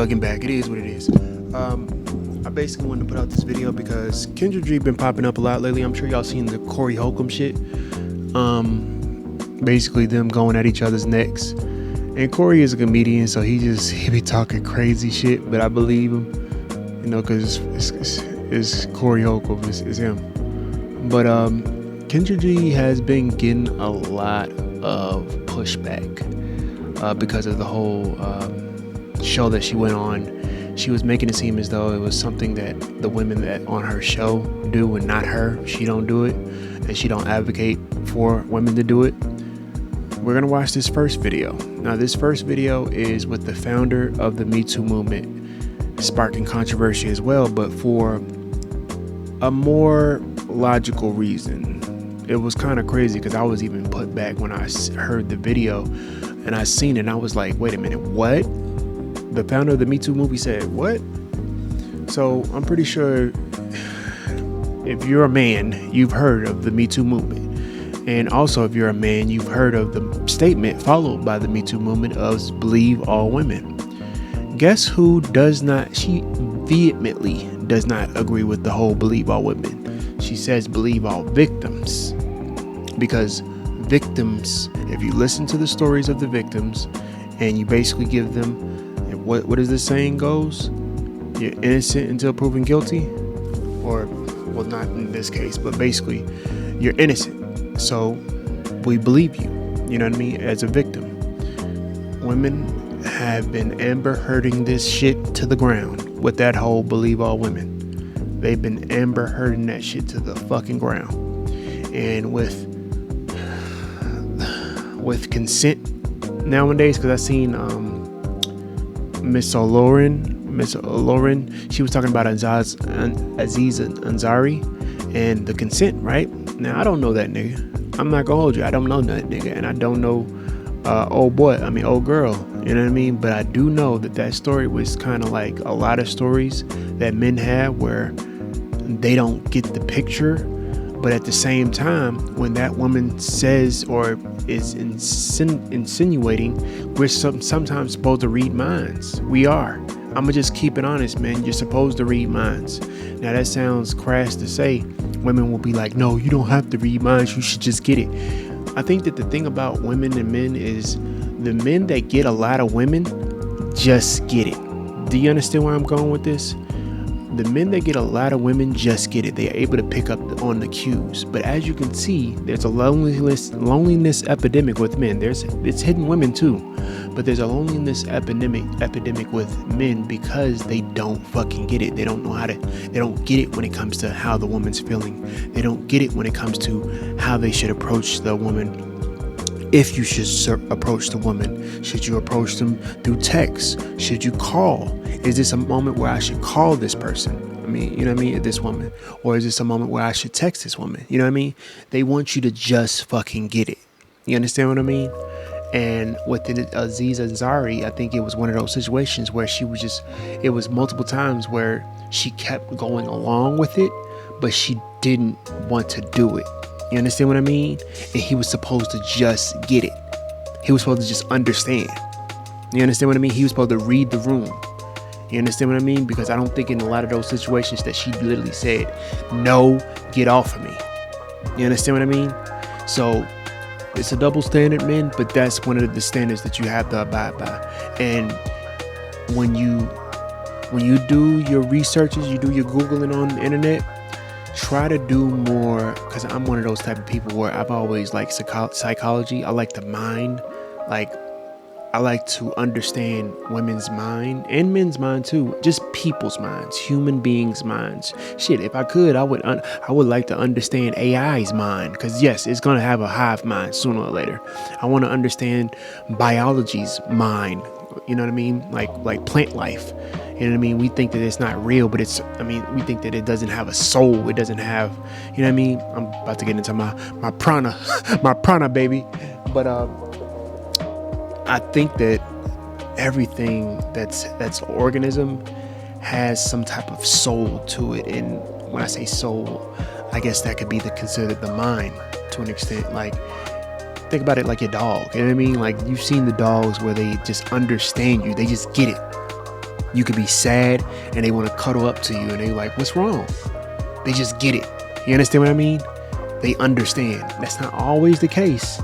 fucking back. It is what it is. I basically wanted to put out this video because Kendra G been popping up a lot lately. I'm sure y'all seen the Corey Holcomb shit. Basically them going at each other's necks. And Corey is a comedian, so he be talking crazy shit, but I believe him, you know, because it's Corey Holcomb, it's him. But Kendra G has been getting a lot of pushback because of the whole show that she went on. She was making it seem as though it was something that the women that on her show do and not her. She don't do it, and she don't advocate for women to do it. We're gonna watch this first video. Now, this first video is with the founder of the Me Too movement, sparking controversy as well, but for a more logical reason. It was kind of crazy because I was even put back when I heard the video and I seen it, and I was like, wait a minute, what? The founder of the Me Too movie said what? So I'm pretty sure if you're a man, you've heard of the Me Too movement. And also, if you're a man, you've heard of the statement followed by the Me Too movement of believe all women. Guess who does not? She vehemently does not agree with the whole believe all women. She says believe all victims. Because victims, if you listen to the stories of the victims and you basically give them, what is this saying goes? You're innocent until proven guilty. Or, well, not in this case, but basically you're innocent. So we believe you, you know what I mean, as a victim. Women have been Amber herding this shit to the ground with that whole believe all women. They've been Amber herding that shit to the fucking ground. And with consent nowadays, because I seen Miss O'Loren, she was talking about Aziz Ansari and the consent, right? Now, I don't know that nigga. I'm not gonna hold you. I don't know that nigga, and I don't know old girl, you know what I mean? But I do know that story was kind of like a lot of stories that men have where they don't get the picture, but at the same time, when that woman says or is insinuating, we're sometimes supposed to read minds. We are. I'm gonna just keep it honest, man. You're supposed to read minds. Now, that sounds crass to say. Women will be like, no, you don't have to read minds. You should just get it. I think that the thing about women and men is the men that get a lot of women just get it. Do you understand where I'm going with this? The men that get a lot of women just get it. They're able to pick up on the cues. But as you can see, there's a loneliness epidemic with men. It's hidden women too, but there's a loneliness epidemic with men because they don't fucking get it. They don't know they don't get it when it comes to how the woman's feeling. They don't get it when it comes to how they should approach the woman. If you should approach the woman, should you approach them through text? Should you call? Is this a moment where I should call this person? I mean, you know what I mean? This woman. Or is this a moment where I should text this woman? You know what I mean? They want you to just fucking get it. You understand what I mean? And with Aziz Ansari, I think it was one of those situations where it was multiple times where she kept going along with it, but she didn't want to do it. You understand what I mean? And he was supposed to just get it. He was supposed to just understand. You understand what I mean? He was supposed to read the room. You understand what I mean? Because I don't think in a lot of those situations that she literally said, no, get off of me. You understand what I mean? So it's a double standard, man, but that's one of the standards that you have to abide by. And when you do your researches, you do your Googling on the internet, try to do more, because I'm one of those type of people where I've always liked psychology. I like the mind. I like to understand women's mind and men's mind too. Just people's minds, human beings' minds. Shit, if I could, I would like to understand AI's mind, because yes, it's gonna have a hive mind sooner or later. I want to understand biology's mind. You know what I mean? Like plant life. You know what I mean? We think that it's not real, but we think that it doesn't have a soul. It doesn't have, you know what I mean? I'm about to get into my prana, my prana, baby. But I think that everything that's organism has some type of soul to it. And when I say soul, I guess that could be considered the mind to an extent. Like, think about it like your dog. You know what I mean? Like, you've seen the dogs where they just understand you. They just get it. You could be sad and they want to cuddle up to you and they like, what's wrong? They just get it. You understand what I mean? They understand. That's not always the case,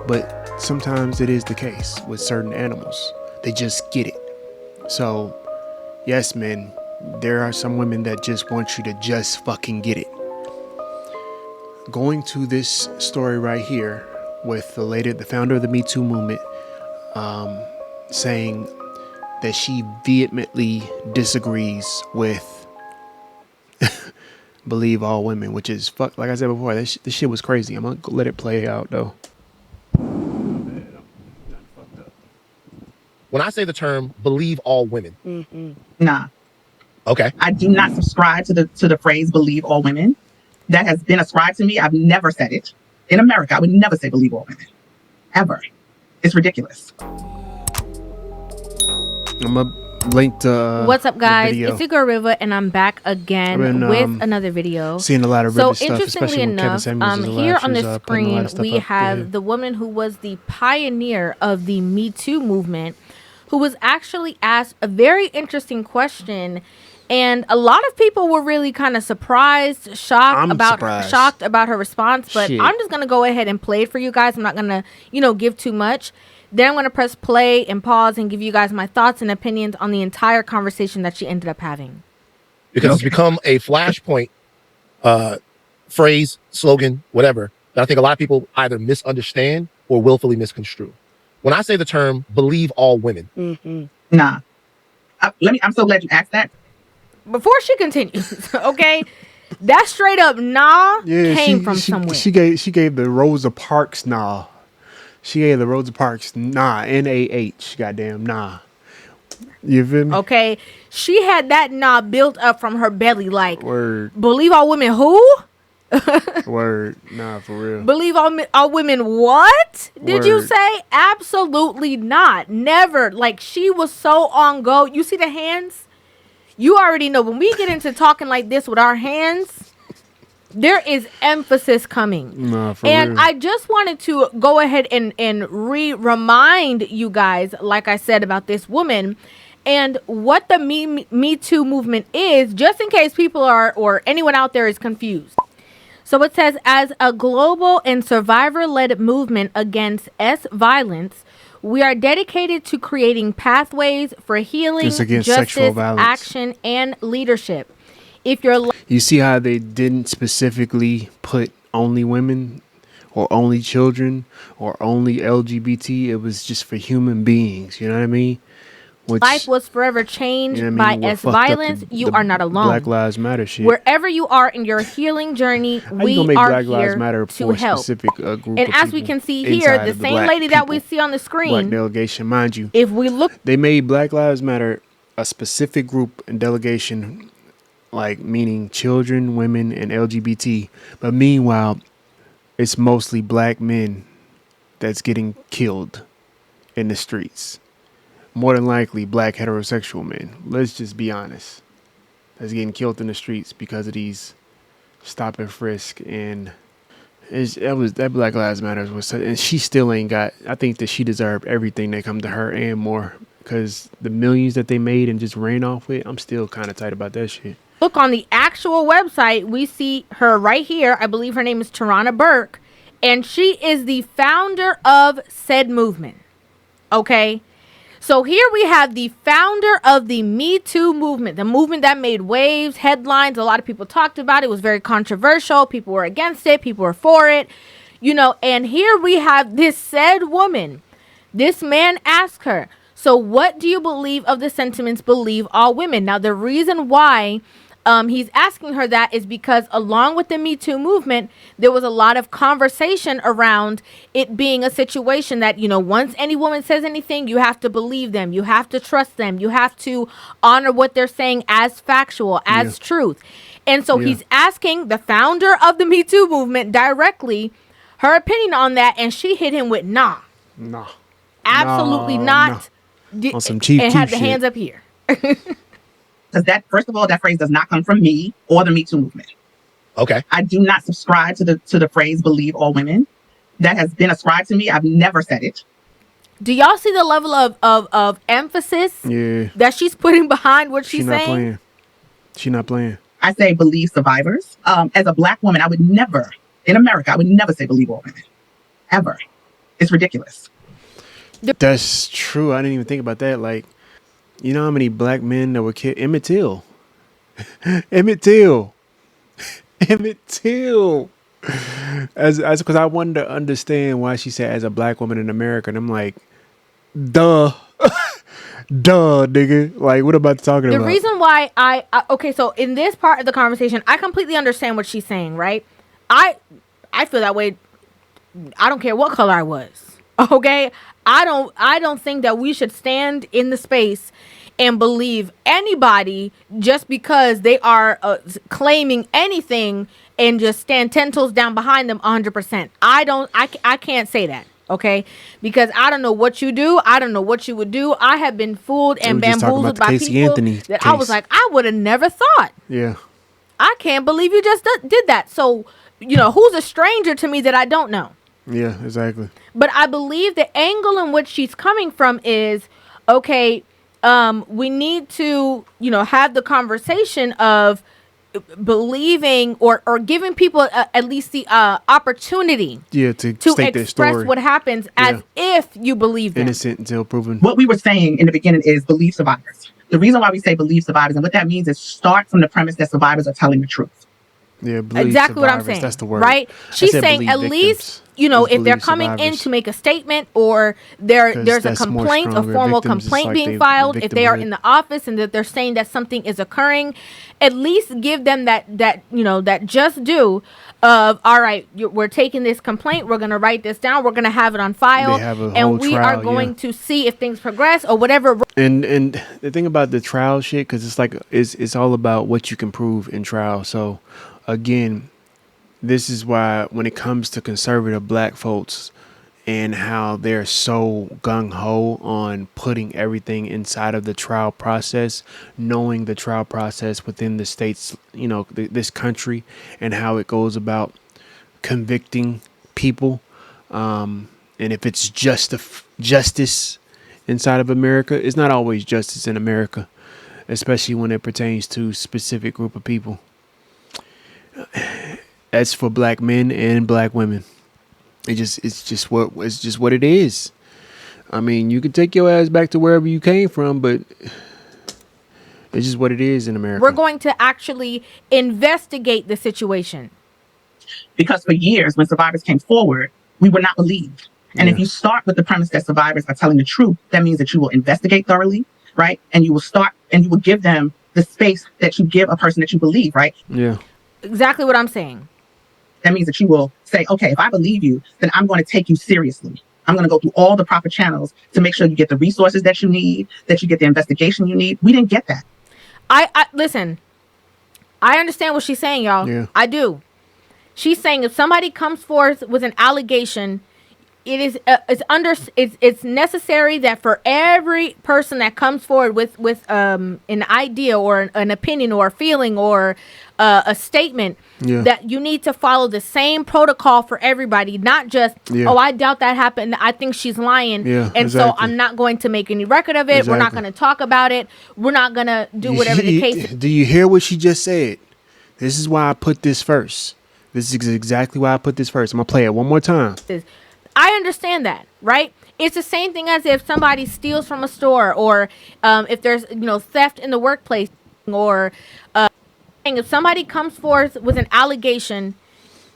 but sometimes it is the case with certain animals. They just get it. So, yes, men, there are some women that just want you to just fucking get it. Going to this story right here with the founder of the Me Too movement, saying that she vehemently disagrees with believe all women, which is fuck. Like I said before, this shit was crazy. I'm gonna let it play out though. When I say the term believe all women, Nah. Okay. I do not subscribe to the phrase believe all women. That has been ascribed to me. I've never said it. In America, I would never say believe all women. Ever. It's ridiculous. I'm gonna link to what's up, guys? It's your girl River, and I'm back again with another video. Seeing a lot of River stuff, interestingly enough, here on the screen we have the woman who was the pioneer of the Me Too movement, who was actually asked a very interesting question, and a lot of people were really kind of shocked about her response. But I'm just gonna go ahead and play it for you guys. I'm not gonna, give too much. Then I'm going to press play and pause and give you guys my thoughts and opinions on the entire conversation that she ended up having. Because it's become a flashpoint phrase, slogan, whatever, that I think a lot of people either misunderstand or willfully misconstrue. When I say the term believe all women. Nah. I'm so glad you asked that. Before she continues, okay? That straight up came from somewhere. She gave the Rosa Parks nah. She gave the Rosa Parks N-A-H, goddamn nah. You feel me? Okay. She had that built up from her belly like, word. Believe all women who? Word. Nah, for real. Believe all women what? Did you say? Absolutely not. Never. Like, she was so on go. You see the hands? You already know when we get into talking like this with our hands, there is emphasis coming. Nah, for and real. I just wanted to go ahead and remind you guys, like I said, about this woman and what the Me Too movement is, just in case people are, or anyone out there is confused. So it says, as a global and survivor-led movement against violence, we are dedicated to creating pathways for healing, justice, action, and leadership. If you're you see how they didn't specifically put only women or only children or only LGBT, it was just for human beings, you know what I mean? Life was forever changed by violence. You are not alone. Black Lives Matter shit. Wherever you are in your healing journey, we are Black here Lives Matter to help. Group and as we can see here, the same lady that we see on the screen, black delegation, mind you, if we look, they made Black Lives Matter a specific group and delegation, like meaning children, women, and LGBT. But meanwhile, it's mostly black men that's getting killed in the streets. More than likely, black heterosexual men. Let's just be honest. That's getting killed in the streets because of these stop and frisk. And that Black Lives Matter was, and she still ain't got. I think that she deserved everything that come to her and more, because the millions that they made and just ran off with. I'm still kind of tight about that shit. Look on the actual website, we see her right here. I believe her name is Tarana Burke, and she is the founder of said movement. Okay. So here we have the founder of the Me Too movement, the movement that made waves, headlines. A lot of people talked about it. It was very controversial. People were against it. People were for it, and here we have this said woman. This man asked her, so what do you believe of the sentiments, believe all women? Now, the reason why he's asking her that is because along with the Me Too movement, there was a lot of conversation around it being a situation that, once any woman says anything, you have to believe them. You have to trust them. You have to honor what they're saying as factual, as truth. And so he's asking the founder of the Me Too movement directly her opinion on that. And she hit him with nah. Absolutely not. On some cheap and had the shit. hands up here. Because first of all, that phrase does not come from me or the Me Too movement. Okay. I do not subscribe to the phrase believe all women. That has been ascribed to me. I've never said it. Do y'all see the level of emphasis Yeah. that she's putting behind what she's She not saying? playing. She not playing. I say believe survivors. As a Black woman, I would never, in America, I would never say believe all women. Ever. It's ridiculous. That's true. I didn't even think about that. Like, you know how many black men that were killed? Emmett Till. Emmett Till. Emmett Till. As because I wanted to understand why she said as a black woman in America, and I'm like, duh. Duh, nigga. Like, what about talking The about? reason why okay, so in this part of the conversation, I completely understand what she's saying, right? I feel that way. I don't care what color I was. Okay? I don't think that we should stand in the space and believe anybody just because they are claiming anything and just stand 10 toes down behind them 100%. I can't say that. Okay, because I don't know what you do. I don't know what you would do. I have been fooled and We just talking bamboozled about the by Casey people Anthony that I was case. like, I would have never thought. Yeah. I can't believe you just did that. So, who's a stranger to me that I don't know? Yeah, exactly. But I believe the angle in which she's coming from is, okay, we need to, have the conversation of believing or giving people at least the opportunity Yeah, to to state their express story. what happens as if you believe them. Innocent until proven. What we were saying in the beginning is believe survivors. The reason why we say believe survivors, and what that means is start from the premise that survivors are telling the truth. Yeah, believe Exactly what I'm survivors, saying. That's the word. Right? I She's said saying believe at victims. least, Just if they're believe coming in survivors. to make a statement or there's 'Cause a that's more complaint, a stronger. formal Victims is complaint like being the filed, if they are victimhood. in the office and that they're saying that something is occurring, at least give them that just due of, all right, we're taking this complaint, we're going to write this down, we're going to have it on file, They have a whole and we are trial, going yeah. to see if things progress or whatever. And the thing about the trial shit, because it's like it's all about what you can prove in trial. So again, this is why when it comes to conservative black folks and how they're so gung-ho on putting everything inside of the trial process, knowing the trial process within the states, this country, and how it goes about convicting people, and if it's justice inside of America, it's not always justice in America, especially when it pertains to specific group of people. That's for black men and black women. It's just what it is. I mean, you can take your ass back to wherever you came from, but it's just what it is in America. We're going to actually investigate the situation. Because for years, when survivors came forward, we were not believed. And Yeah. if you start with the premise that survivors are telling the truth, that means that you will investigate thoroughly, right? And you will start and you will give them the space that you give a person that you believe, right? Yeah. Exactly what I'm saying. That means that you will say, okay, if I believe you, then I'm going to take you seriously. I'm going to go through all the proper channels to make sure you get the resources that you need, that you get the investigation you need. We didn't get that. I listen. I understand what she's saying, y'all. Yeah. I do. She's saying if somebody comes forth with an allegation, it's necessary that for every person that comes forward with an idea or an opinion or a feeling or a statement, Yeah. that you need to follow the same protocol for everybody, not just, Yeah. oh, I doubt that happened, I think she's lying, Yeah, and so exactly. I'm not going to make any record of it. We're not Exactly. going to talk about it. We're not going to do whatever the case is. Do you hear what she just said? This is why I put this first. This is exactly why I put this first. I'm gonna play it one more time. I understand that, right? It's the same thing as if somebody steals from a store, or if there's theft in the workplace, or if somebody comes forth with an allegation.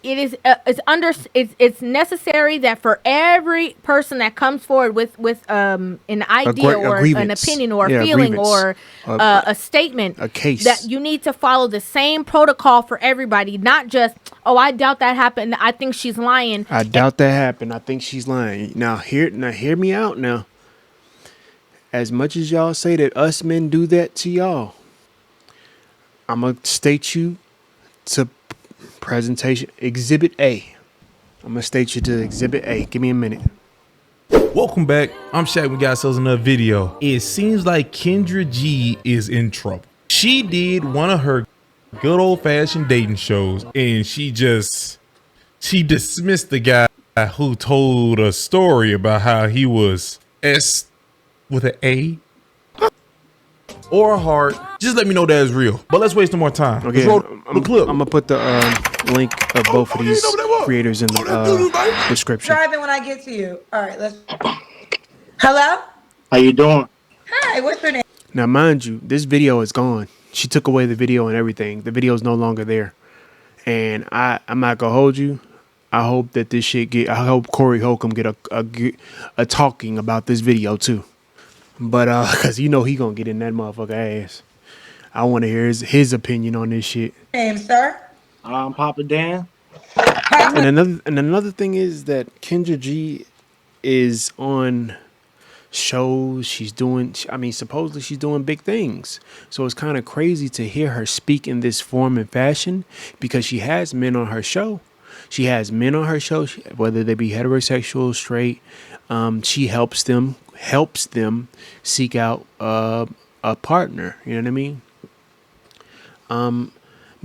It's necessary that for every person that comes forward with an idea or an grievance. opinion or a Yeah, feeling grievance. or a statement, A case. that you need to follow the same protocol for everybody, not just, oh, I doubt that happened, I think she's lying. I doubt that happened. I think she's lying. Now hear me out now. As much as y'all say that us men do that to y'all, I'm gonna state you to presentation exhibit A. I'm gonna state you to exhibit A. Give me a minute. Welcome back. I'm Shaq. We got ourselves another video. It seems like Kendra G is in trouble. She did one of her good old-fashioned dating shows, and she dismissed the guy who told a story about how he was S with an A or a heart. Just let me know that it's real. But let's waste no more time. Okay, Let's roll I'm the clip. gonna put the link of both of these creators in the description. Driving when I get to you. All right, let's. Hello? How you doing? Hi, what's your name? Now, mind you, this video is gone. She took away the video and everything. The video is no longer there. And I'm not gonna hold you. I hope that this shit get. I hope Corey Holcomb get a talking about this video too. But cause you know he gonna get in that motherfucker ass. I want to hear his opinion on this shit. Name, sir? I'm Papa Dan. And another thing is that Kendra G is on shows. She's doing, I mean, supposedly she's doing big things. So it's kind of crazy to hear her speak in this form and fashion because she has men on her show. She has men on her show, whether they be heterosexual, straight. She helps them seek out a partner. You know what I mean?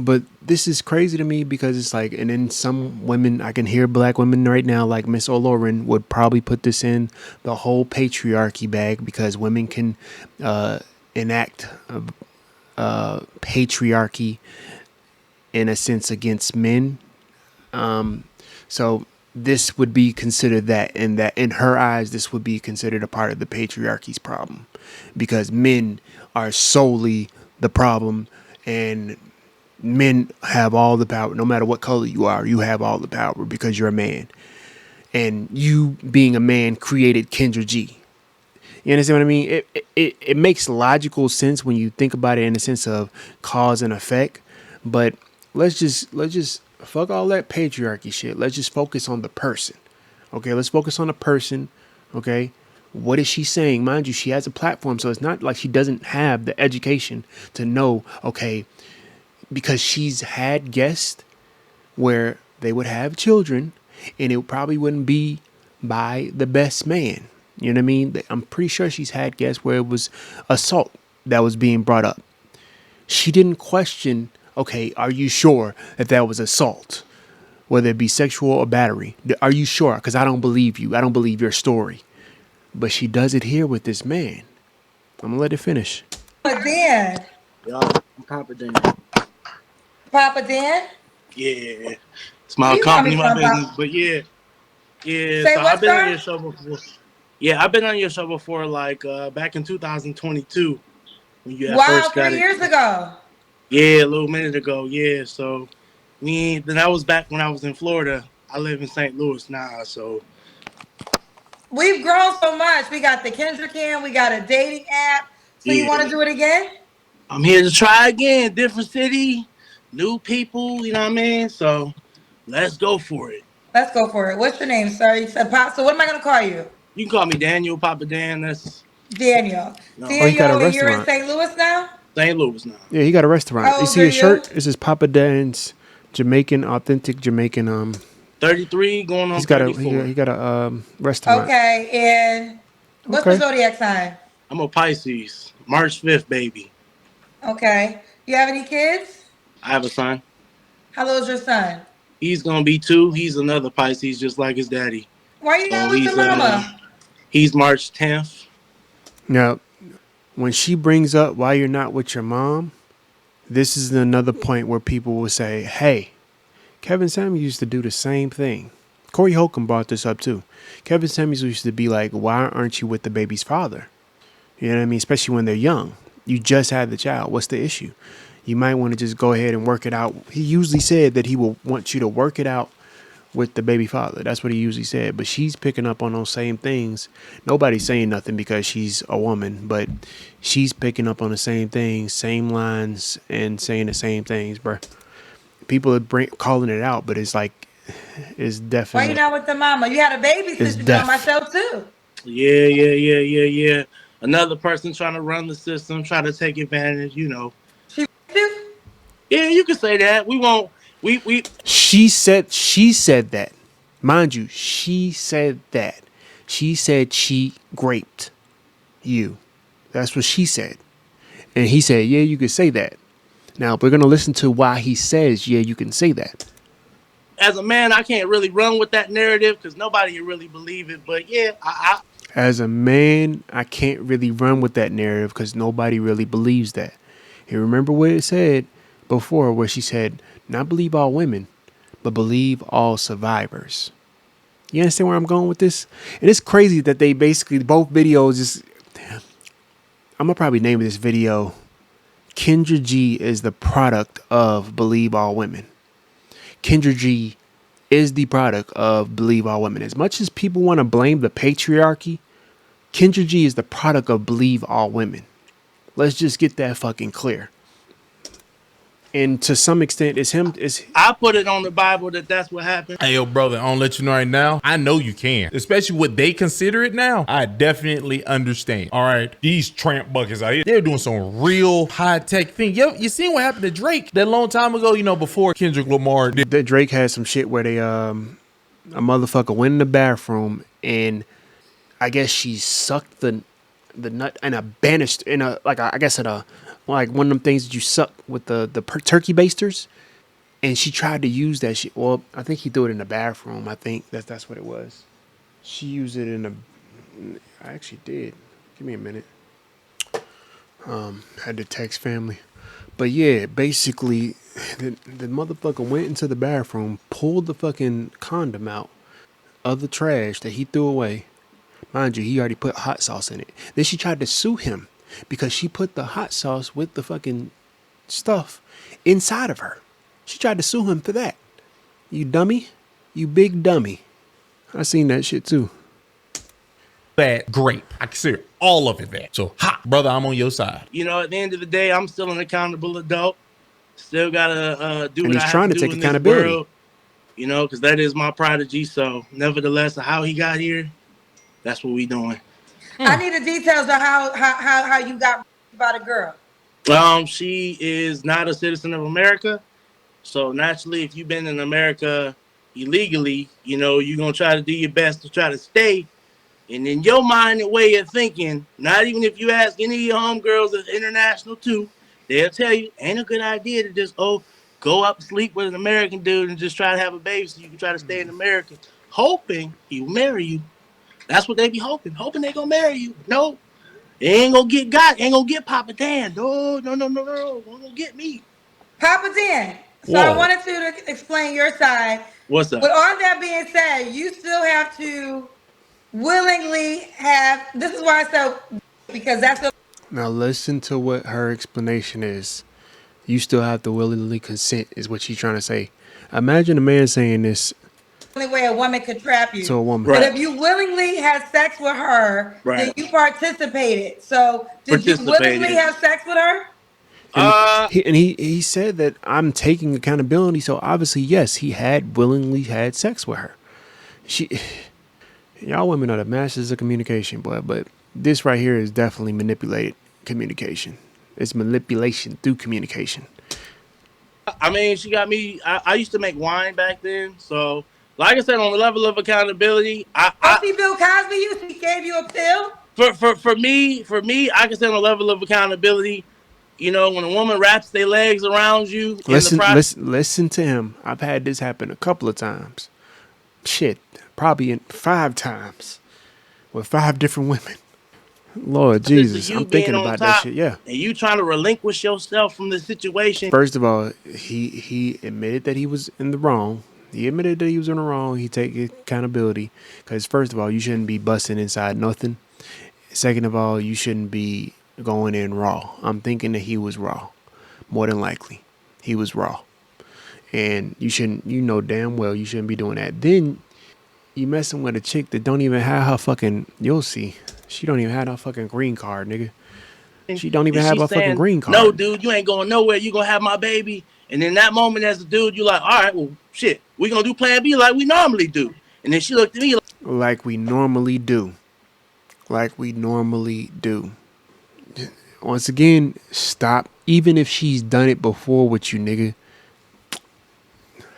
But this is crazy to me because it's like, and then some women, I can hear black women right now, like Miss O'Loren would probably put this in the whole patriarchy bag because women can enact patriarchy in a sense against men. So this would be considered that in her eyes, this would be considered a part of the patriarchy's problem because men are solely the problem and men have all the power. No matter what color you are, you have all the power because you're a man. And you being a man created Kendra G. You understand what I mean? It makes logical sense when you think about it in the sense of cause and effect. But let's just fuck all that patriarchy shit. Let's just focus on the person. Okay, let's focus on the person. Okay, what is she saying? Mind you, she has a platform, so it's not like she doesn't have the education to know, okay, because she's had guests where they would have children and it probably wouldn't be by the best man. You know what I mean? I'm pretty sure she's had guests where it was assault that was being brought up. She didn't question, okay, are you sure that was assault? Whether it be sexual or battery. Are you sure? Because I don't believe you. I don't believe your story. But she does it here with this man. I'm going to let it finish. Papa Dan. Yo, I'm Papa Dan. Papa Dan? Yeah. It's my You company, call my me business. Papa. But yeah. Yeah. Say So what, I've been sir? on your show before. Yeah, I've been on your show before, like back in 2022. When you Wow, first got 3 it. years ago. Yeah, a little minute ago. Yeah. So then that was back when I was in Florida. I live in St. Louis now, so We've grown so much. We got the Kendra Cam. We got a dating app. So you want to do it again? I'm here to try again. Different city, new people, you know what I mean? So let's go for it. Let's go for it. What's your name, sir? You said Pop. So what am I going to call you? You can call me Daniel, Papa Dan. That's Daniel. no. Oh, he got a Daniel, and you're in restaurant. St. Louis now? St. Louis now. Yeah, he got a restaurant. How You old see are his you? shirt? This is Papa Dan's Jamaican, authentic Jamaican. 33 going on He's got 34. he got a restaurant. Okay. And what's the zodiac sign? I'm a Pisces. March 5th, baby. Okay. You have any kids? I have a son. How old is your son? He's going to be 2. He's another Pisces just like his daddy. Why are you not So with your mama? he's March 10th. Now, when she brings up why you're not with your mom, this is another point where people will say, hey, Kevin Samuels used to do the same thing. Corey Holcomb brought this up too. Kevin Samuels used to be like, why aren't you with the baby's father? You know what I mean? Especially when they're young. You just had the child. What's the issue? You might want to just go ahead and work it out. He usually said that he will want you to work it out with the baby father. That's what he usually said. But she's picking up on those same things. Nobody's saying nothing because she's a woman, but she's picking up on the same things, same lines, and saying the same things, bro. People are calling it out, but it's like, it's Why definitely. you not with the mama? You had a baby It's since you been on my deaf. show too. Yeah. Another person trying to run the system, trying to take advantage, you know. She you? Yeah, you can say that. We won't. We. She said that. Mind you, she said that. She said she raped you. That's what she said. And he said, yeah, you could say that. Now, we're going to listen to why he says, yeah, you can say that. as a man, I can't really run with that narrative because nobody can really believe it. But yeah, As a man, I can't really run with that narrative because nobody really believes that. You remember what it said before, where she said, not believe all women, but believe all survivors. You understand where I'm going with this? And it's crazy that they basically, both videos just, I'm going to probably name this video, Kendra G is the product of Believe All Women. Kendra G is the product of Believe All Women. As much as people want to blame the patriarchy, Kendra G is the product of Believe All Women. Let's just get that fucking clear. And to some extent, it's him. I put it on the Bible that that's what happened. Hey, yo, brother, I'm gonna let you know right now. I know you can, especially what they consider it now. I definitely understand. All right, these tramp buckets out here, they're doing some real high tech thing. Yo, you seen what happened to Drake that long time ago? You know, before Kendrick Lamar did. That Drake had some shit where they a motherfucker went in the bathroom and I guess she sucked the nut in a banished in a like a, I guess in a like one of them things that you suck with the turkey basters, and she tried to use that shit. Well, I think he threw it in the bathroom. I think that's what it was. She used it in a. I actually did. Give me a minute. Had to text family, but yeah, basically, the motherfucker went into the bathroom, pulled the fucking condom out of the trash that he threw away. Mind you, he already put hot sauce in it. Then she tried to sue him because she put the hot sauce with the fucking stuff inside of her. She tried to sue him for that. You dummy. You big dummy. I seen that shit too. That grape. I consider all of it that. So, brother, I'm on your side. You know, at the end of the day, I'm still an accountable adult. Still gotta do and what he's I trying have to do take in accountability. This world, you know, because that is my prodigy. So, nevertheless, how he got here, that's what we doing. I need the details of how you got by the girl. She is not a citizen of America. So naturally, if you've been in America illegally, you know, you're going to try to do your best to try to stay. And in your mind and way of thinking, not even if you ask any of your homegirls that's international too, they'll tell you, ain't a good idea to just, go up and sleep with an American dude and just try to have a baby so you can try to stay in America, hoping he will marry you. That's what they be hoping they going to marry you. No, they ain't going to get God, ain't going to get Papa Dan. No, ain't going to get me. Papa Dan. So Whoa. I wanted to explain your side. What's up? With all that being said, you still have to willingly have. This is why I said because that's the. Now listen to what her explanation is. You still have to willingly consent, is what she's trying to say. Imagine a man saying this Only way a woman could trap you to a woman. But if you willingly had sex with her, then you participated. So did you willingly have sex with her? And he said that I'm taking accountability. So obviously, yes, he had willingly had sex with her. Y'all women are the masters of communication, boy. But this right here is definitely manipulated communication. It's manipulation through communication. I mean, she got me. I used to make wine back then. So, like I said, on the level of accountability, see Bill Cosby used he gave you a pill? For me, I can say on the level of accountability, you know, when a woman wraps their legs around you. Listen to him. I've had this happen a couple of times. Shit, probably 5 times with 5 different women. Lord Jesus, I'm thinking about that shit. Yeah. And you trying to relinquish yourself from the situation. First of all, he admitted that he was in the wrong. He admitted that he was in the wrong. He take accountability. Because first of all, you shouldn't be busting inside nothing. Second of all, you shouldn't be going in raw. I'm thinking that he was raw. More than likely, he was raw. And you know damn well you shouldn't be doing that. Then you messing with a chick that don't even have her fucking, you'll see. She don't even have her fucking green card, nigga. She don't even have her fucking green card. No, dude, you ain't going nowhere. You gonna have my baby. And in that moment as a dude, you like, all right, well, shit, we gonna do plan B like we normally do. And then she looked at me like we normally do. Like we normally do. Once again, stop. Even if she's done it before with you, nigga.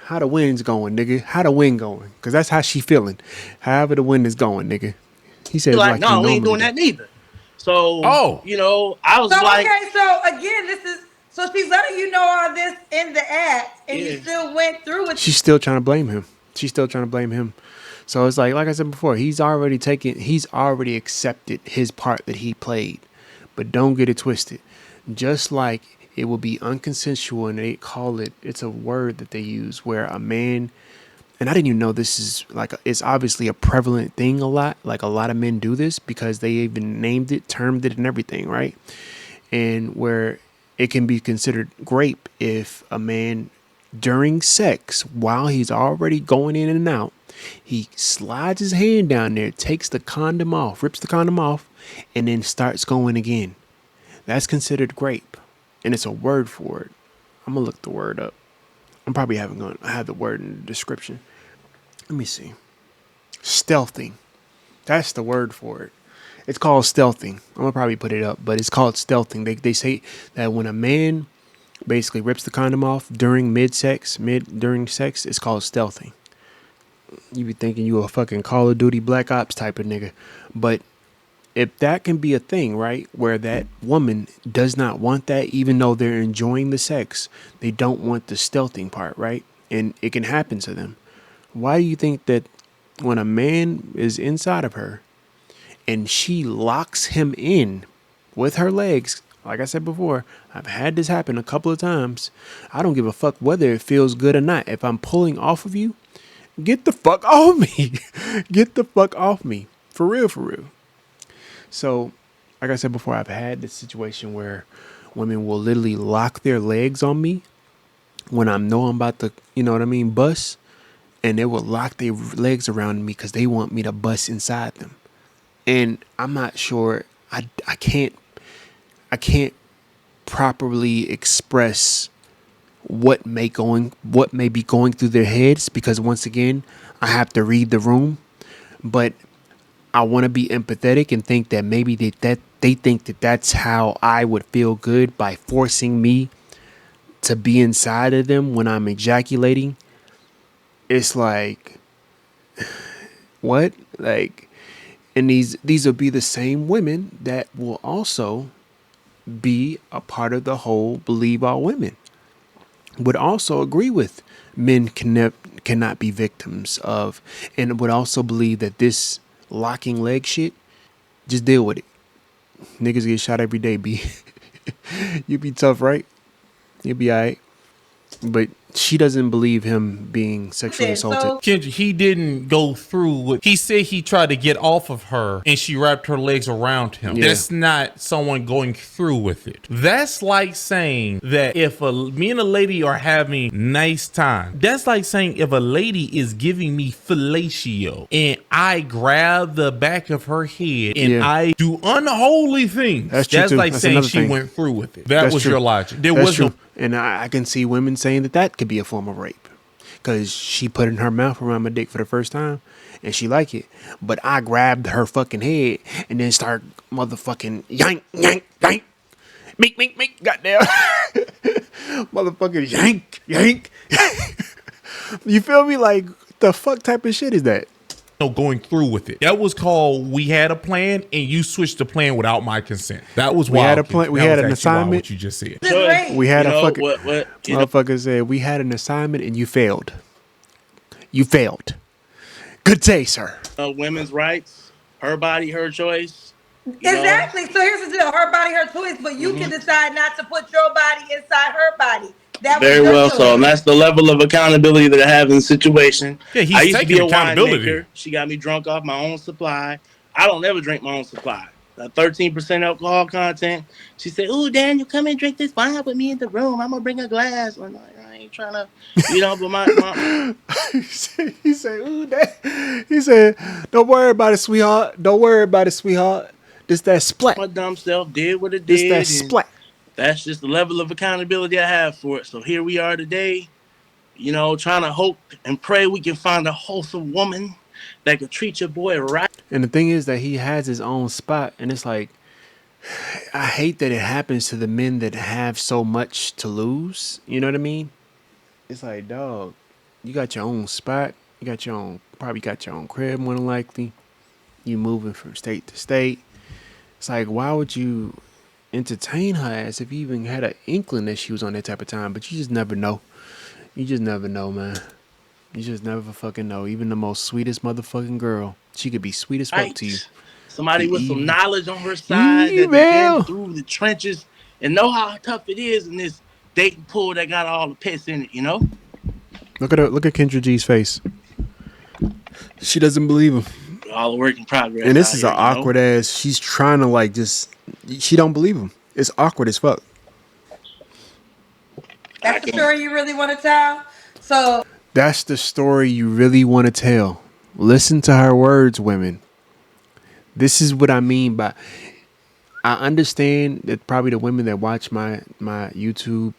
How the wind's going, nigga? How the wind going? Because that's how she feeling. However the wind is going, nigga. He said, like no, we ain't doing that neither. So, you know, I was okay, so again, So she's letting you know all this in the act, and you Yeah. still went through with. She's still trying to blame him. She's still trying to blame him. So it's like I said before, he's already accepted his part that he played. But don't get it twisted. Just like it will be unconsensual, and they call it's a word that they use where a man, and I didn't even know this is it's obviously a prevalent thing a lot. Like a lot of men do this because they even named it, termed it, and everything, right? And where it can be considered grape if a man during sex, while he's already going in and out, he slides his hand down there, takes the condom off, rips the condom off, and then starts going again. That's considered grape, and it's a word for it. I'm gonna look the word up. I'm probably gonna have the word in the description. Let me see. Stealthing. That's the word for it. It's called stealthing. I'm gonna probably put it up, but it's called stealthing. They say that when a man basically rips the condom off during sex, it's called stealthing. You be thinking you a fucking Call of Duty Black Ops type of nigga, but if that can be a thing, right, where that woman does not want that, even though they're enjoying the sex, they don't want the stealthing part, right? And it can happen to them. Why do you think that when a man is inside of her and she locks him in with her legs, like I said before, I've had this happen a couple of times. I don't give a fuck whether it feels good or not. If I'm pulling off of you, get the fuck off me. Get the fuck off me. For real, for real. So, like I said before, I've had this situation where women will literally lock their legs on me when I know I'm about to, bust. And they will lock their legs around me because they want me to bust inside them. And I'm not sure. I can't properly express what may be going through their heads, because once again, I have to read the room. But I want to be empathetic and think that maybe they think that that's how I would feel good by forcing me to be inside of them when I'm ejaculating. It's like, what? Like, and these will be the same women that will also be a part of the whole believe all women. Would also agree with men cannot be victims of, and would also believe that this locking leg shit, just deal with it. Niggas get shot every day, B. You be tough, right? You'll be alright. But she doesn't believe him being sexually assaulted. Kendra, he didn't go through with. He said he tried to get off of her and she wrapped her legs around him. Yeah. That's not someone going through with it. That's like saying that if me and a lady are having nice time, that's like saying if a lady is giving me fellatio and I grab the back of her head and I do unholy things. That's like saying she went through with it. That was your logic. There was no. And I can see women saying that could be a form of rape, because she put in her mouth around my dick for the first time and she like it. But I grabbed her fucking head and then start motherfucking yank, yank, yank, meek, goddamn. Motherfucking yank, yank. You feel me? Like, the fuck type of shit is that? Going through with it. That was called we had a plan and you switched the plan without my consent. That was we had a plan. We had an assignment. What you just said. We had a fucking motherfucker said we had an assignment and you failed. You failed. Good day, sir. Women's rights, her body, her choice. Exactly. So here's the deal: her body, her choice. But you can decide not to put your body inside her body. Very well so, and that's the level of accountability that I have in the situation. Yeah, he's I used to be a accountability. winemaker. She got me drunk off my own supply. I don't ever drink my own supply. 13% alcohol content. She said, "Ooh, Daniel, come and drink this wine with me in the room. I'm gonna bring a glass." I'm like, I ain't trying to, but my he said, "Ooh, Dad." He said, "Don't worry about it, sweetheart. Don't worry about it, sweetheart. This that splat. My dumb self did what it did. This that splat." That's just the level of accountability I have for it. So here we are today, trying to hope and pray we can find a wholesome woman that could treat your boy right. And the thing is that he has his own spot, and it's like, I hate that it happens to the men that have so much to lose. You know what I mean? It's like, dog, you got your own spot. You got probably got your own crib, more than likely. You moving from state to state. It's like, why would you entertain her ass if you even had an inkling that she was on that type of time. But you just never know. You just never know, man. You just never fucking know. Even the most sweetest motherfucking girl, she could be sweet as fuck to you. Right. Somebody with some Evil. knowledge on her side that done been Evil. through the trenches and know how tough it is in this dating pool that got all the pets in it, you know? Look at her. Look at Kendra G's face. She doesn't believe him. All the work in progress. And this out is here, an awkward ass. She's trying to like just. She don't believe him. It's awkward as fuck. That's the story you really want to tell. So That's the story you really want to tell. Listen to her words, women. This is what I mean by. I understand that probably the women that watch my YouTube,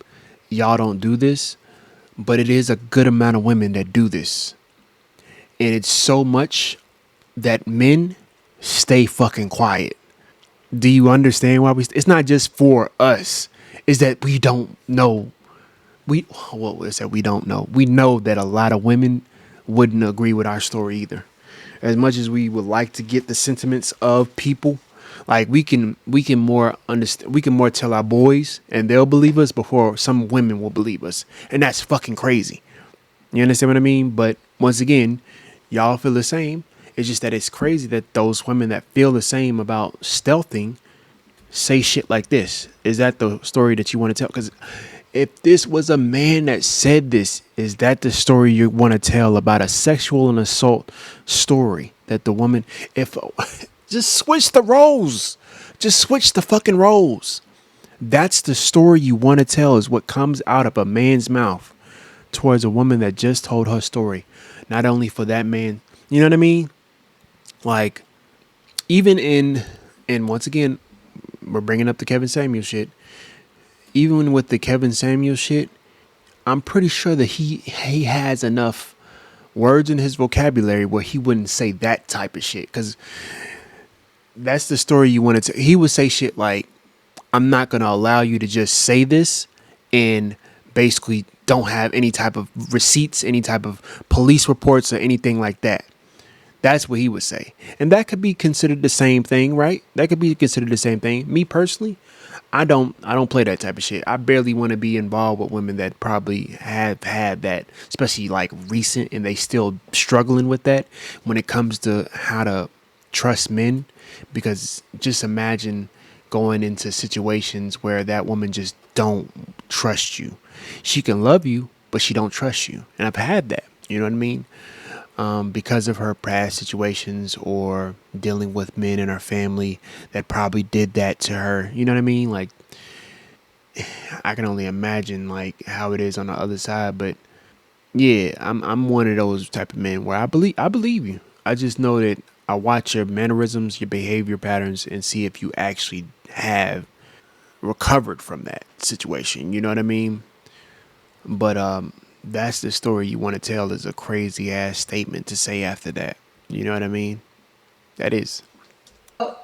y'all don't do this, but it is a good amount of women that do this. And it's so much that men stay fucking quiet. Do you understand why it's not just for us. It's that we don't know. What was that? We don't know. We know that a lot of women wouldn't agree with our story either. As much as we would like to get the sentiments of people, like we can more understand, we can more tell our boys and they'll believe us before some women will believe us. And that's fucking crazy. You understand what I mean? But once again, y'all feel the same. It's just that it's crazy that those women that feel the same about stealthing say shit like this. Is that the story that you want to tell? Because if this was a man that said this, is that the story you want to tell about a sexual and assault story that the woman, if just switch the roles, just switch the fucking roles. That's the story you want to tell, is what comes out of a man's mouth towards a woman that just told her story. Not only for that man, you know what I mean? Like, even and once again, we're bringing up the Kevin Samuel shit. Even with the Kevin Samuel shit, I'm pretty sure that he has enough words in his vocabulary where he wouldn't say that type of shit. Because that's the story you wanted to. He would say shit like, I'm not going to allow you to just say this and basically don't have any type of receipts, any type of police reports or anything like that. That's what he would say. And that could be considered the same thing, right? That could be considered the same thing. Me personally, I don't play that type of shit. I barely want to be involved with women that probably have had that, especially like recent, and they still struggling with that when it comes to how to trust men. Because just imagine going into situations where that woman just don't trust you. She can love you, but she don't trust you. And I've had that, you know what I mean? Because of her past situations or dealing with men in her family that probably did that to her. You know what I mean? Like, I can only imagine like how it is on the other side. But yeah, I'm one of those type of men where I believe you. I just know that I watch your mannerisms, your behavior patterns, and see if you actually have recovered from that situation. You know what I mean? But that's the story you want to tell, is a crazy ass statement to say after that. You know what I mean? That is.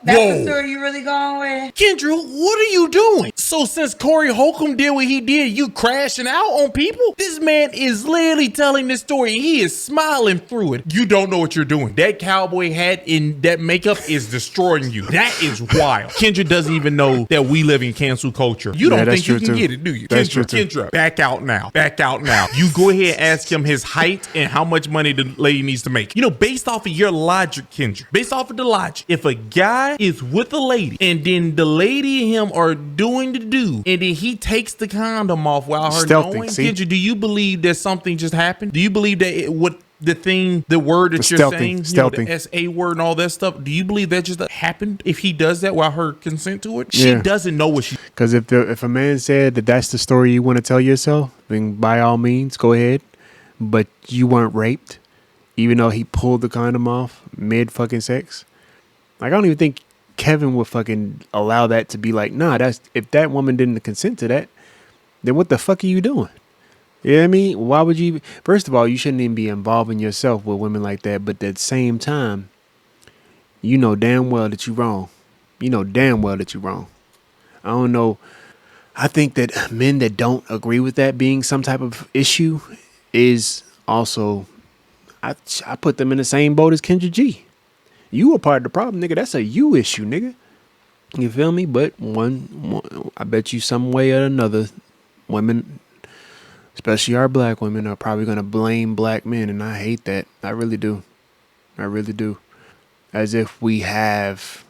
that's Whoa. the story you really going with. Kendra, what are you doing? So since Corey Holcomb did what he did, you crashing out on people? This man is literally telling this story and he is smiling through it. You don't know what you're doing. That cowboy hat and that makeup is destroying you. That is wild. Kendra doesn't even know that we live in cancel culture. You don't think you can get it, do you? That's true too. Kendra, back out now. Back out now. You go ahead and ask him his height and how much money the lady needs to make. You know, based off of your logic, Kendra, based off of the logic, if a guy is with a lady and then the lady and him are doing the do and then he takes the condom off while her knowing, see? Kendra, do you believe that something just happened? Do you believe that the word that you're saying, you know, the SA word and all that stuff, do you believe that just happened if he does that while her consent to it? She doesn't know what she. Because if a man said that that's the story you want to tell yourself, then by all means, go ahead. But you weren't raped, even though he pulled the condom off mid fucking sex. Like, I don't even think Kevin would fucking allow that to be like, nah, that's, if that woman didn't consent to that, then what the fuck are you doing? You know what I mean? Why would you? First of all, you shouldn't even be involving yourself with women like that. But at the same time, you know damn well that you're wrong. You know damn well that you're wrong. I don't know. I think that men that don't agree with that being some type of issue is also, I put them in the same boat as Kendra G. You a part of the problem, nigga. That's a you issue, nigga. You feel me? But I bet you some way or another, women, especially our black women, are probably gonna blame black men, and I hate that. I really do. I really do. As if we have.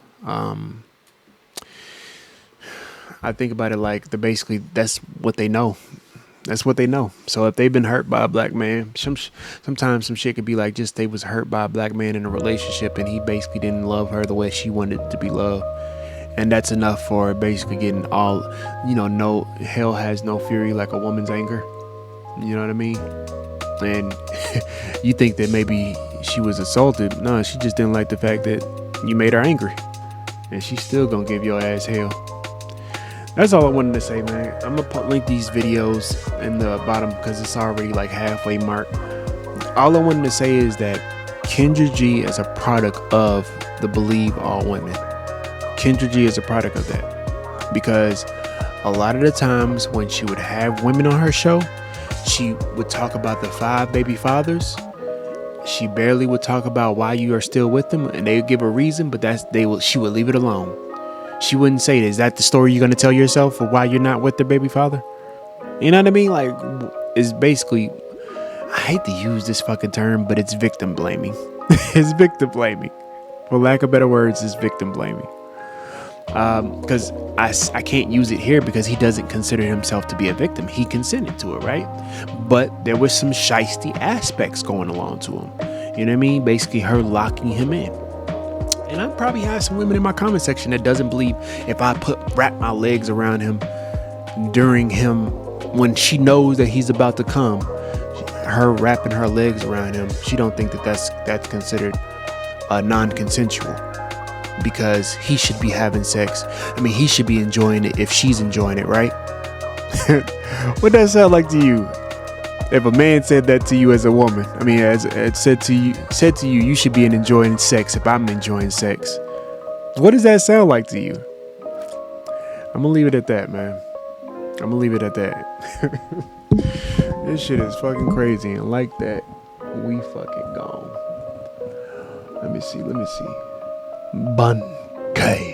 I think about it like basically that's what they know. That's what they know. So if they've been hurt by a black man, sometimes some shit could be like just they was hurt by a black man in a relationship and he basically didn't love her the way she wanted to be loved. And that's enough for basically getting all, no, hell has no fury like a woman's anger. You know what I mean? And you think that maybe she was assaulted. No, she just didn't like the fact that you made her angry. And she's still gonna give your ass hell. That's all I wanted to say, man. I'm gonna link these videos in the bottom because it's already like halfway mark. All I wanted to say is that Kendra G is a product of the Believe All Women. Kendra G is a product of that because a lot of the times when she would have women on her show, she would talk about the 5 baby fathers. She barely would talk about why you are still with them, and they would give a reason, but she would leave it alone. She wouldn't say, is that the story you're going to tell yourself for why you're not with the baby father? You know what I mean? Like, it's basically, I hate to use this fucking term, but it's victim blaming. It's victim blaming. For lack of better words, it's victim blaming. Because I can't use it here because he doesn't consider himself to be a victim. He consented to it, right? But there was some shisty aspects going along to him. You know what I mean? Basically her locking him in. And I probably have some women in my comment section that doesn't believe if I wrap my legs around him during him when she knows that he's about to come, her wrapping her legs around him, she don't think that that's considered non-consensual because he should be having sex. I mean, he should be enjoying it if she's enjoying it, right? What does that sound like to you? If a man said that to you as a woman, I mean, as it said to you, you should be enjoying sex if I'm enjoying sex. What does that sound like to you? I'm gonna leave it at that, man. I'm gonna leave it at that. This shit is fucking crazy, and like that, we fucking gone. Let me see. Bun K.